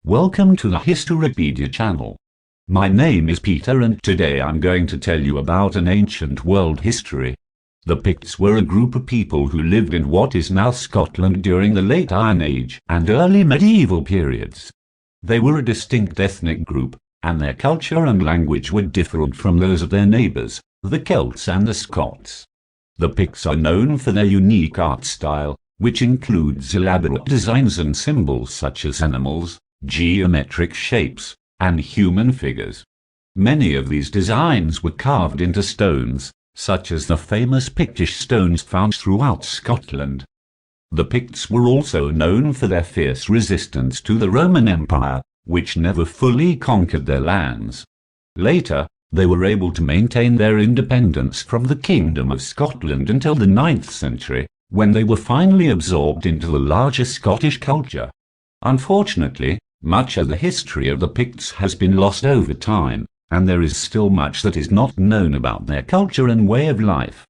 Welcome to the Historypedia channel. My name is Peter and today I'm going to tell you about an ancient world history. The Picts were a group of people who lived in what is now Scotland during the late Iron Age and early medieval periods. They were a distinct ethnic group, and their culture and language were different from those of their neighbours, the Celts and the Scots. The Picts are known for their unique art style, which includes elaborate designs and symbols such as animals, geometric shapes, and human figures. Many of these designs were carved into stones, such as the famous Pictish stones found throughout Scotland. The Picts were also known for their fierce resistance to the Roman Empire, which never fully conquered their lands. Later, they were able to maintain their independence from the Kingdom of Scotland until the 9th century, when they were finally absorbed into the larger Scottish culture. Unfortunately, much of the history of the Picts has been lost over time, and there is still much that is not known about their culture and way of life.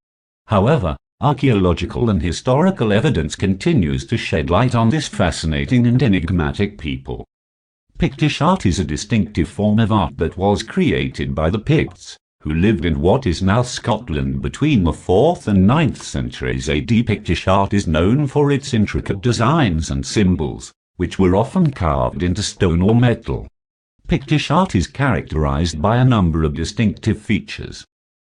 However, archaeological and historical evidence continues to shed light on this fascinating and enigmatic people. Pictish art is a distinctive form of art that was created by the Picts, who lived in what is now Scotland between the 4th and 9th centuries AD. Pictish art is known for its intricate designs and symbols, which were often carved into stone or metal. Pictish art is characterized by a number of distinctive features.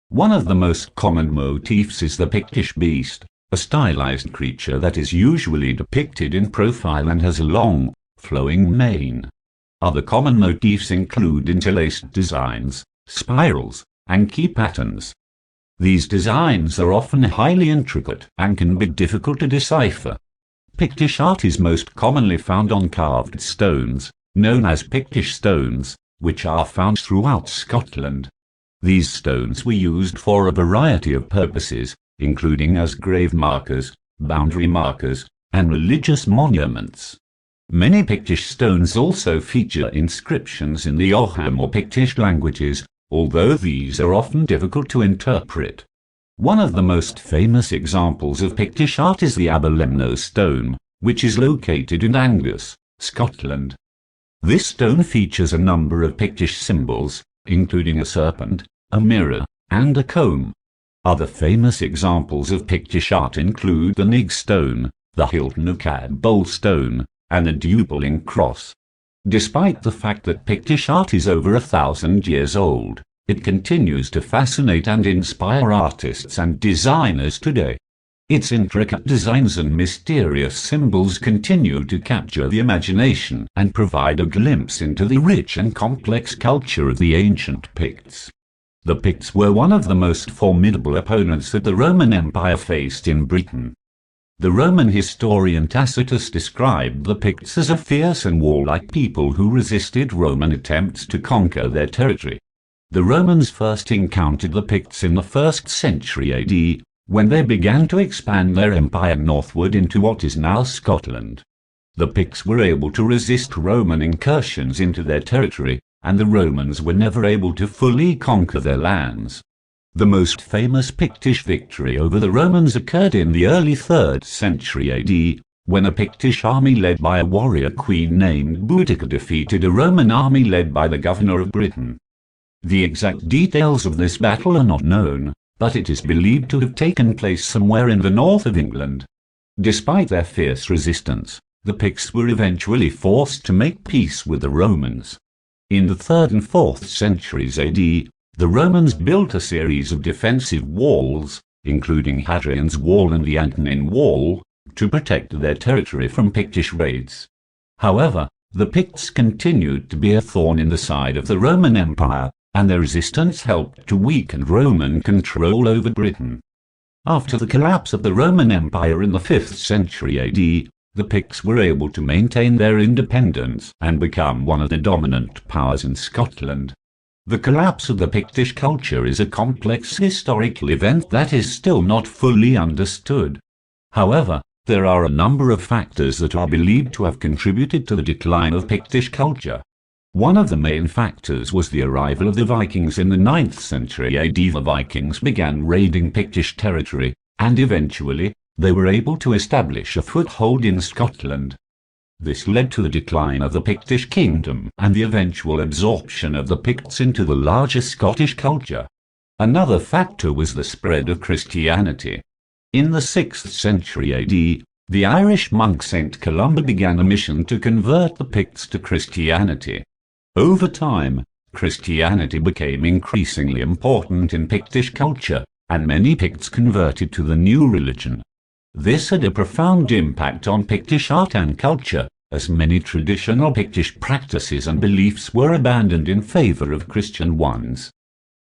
One of the most common motifs is the Pictish beast, a stylized creature that is usually depicted in profile and has a long, flowing mane. Other common motifs include interlaced designs, spirals, and key patterns. These designs are often highly intricate and can be difficult to decipher. Pictish art is most commonly found on carved stones, known as Pictish stones, which are found throughout Scotland. These stones were used for a variety of purposes, including as grave markers, boundary markers, and religious monuments. Many Pictish stones also feature inscriptions in the Ogham or Pictish languages, although these are often difficult to interpret. One of the most famous examples of Pictish art is the Aberlemno stone, which is located in Angus, Scotland. This stone features a number of Pictish symbols, including a serpent, a mirror, and a comb. Other famous examples of Pictish art include the Nig stone, the Hilton of Cadboll stone, and the Dewbulling cross. Despite the fact that Pictish art is over 1,000 years old, it continues to fascinate and inspire artists and designers today. Its intricate designs and mysterious symbols continue to capture the imagination and provide a glimpse into the rich and complex culture of the ancient Picts. The Picts were one of the most formidable opponents that the Roman Empire faced in Britain. The Roman historian Tacitus described the Picts as a fierce and warlike people who resisted Roman attempts to conquer their territory. The Romans first encountered the Picts in the 1st century AD, when they began to expand their empire northward into what is now Scotland. The Picts were able to resist Roman incursions into their territory, and the Romans were never able to fully conquer their lands. The most famous Pictish victory over the Romans occurred in the early 3rd century AD, when a Pictish army led by a warrior queen named Boudica defeated a Roman army led by the governor of Britain. The exact details of this battle are not known, but it is believed to have taken place somewhere in the north of England. Despite their fierce resistance, the Picts were eventually forced to make peace with the Romans. In the 3rd and 4th centuries AD, the Romans built a series of defensive walls, including Hadrian's Wall and the Antonine Wall, to protect their territory from Pictish raids. However, the Picts continued to be a thorn in the side of the Roman Empire, and their resistance helped to weaken Roman control over Britain. After the collapse of the Roman Empire in the 5th century AD, the Picts were able to maintain their independence and become one of the dominant powers in Scotland. The collapse of the Pictish culture is a complex historical event that is still not fully understood. However, there are a number of factors that are believed to have contributed to the decline of Pictish culture. One of the main factors was the arrival of the Vikings in the 9th century AD. The Vikings began raiding Pictish territory, and eventually, they were able to establish a foothold in Scotland. This led to the decline of the Pictish kingdom and the eventual absorption of the Picts into the larger Scottish culture. Another factor was the spread of Christianity. In the 6th century AD, the Irish monk St. Columba began a mission to convert the Picts to Christianity. Over time, Christianity became increasingly important in Pictish culture, and many Picts converted to the new religion. This had a profound impact on Pictish art and culture, as many traditional Pictish practices and beliefs were abandoned in favor of Christian ones.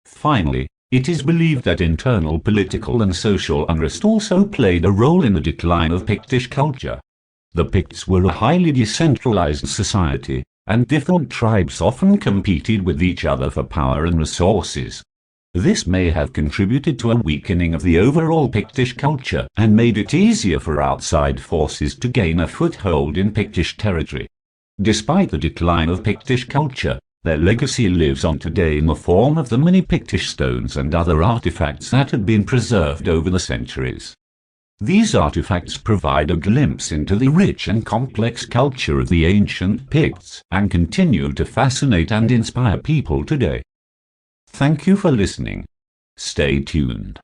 Finally, it is believed that internal political and social unrest also played a role in the decline of Pictish culture. The Picts were a highly decentralized society, and different tribes often competed with each other for power and resources. This may have contributed to a weakening of the overall Pictish culture and made it easier for outside forces to gain a foothold in Pictish territory. Despite the decline of Pictish culture, their legacy lives on today in the form of the many Pictish stones and other artifacts that have been preserved over the centuries. These artifacts provide a glimpse into the rich and complex culture of the ancient Picts and continue to fascinate and inspire people today. Thank you for listening. Stay tuned.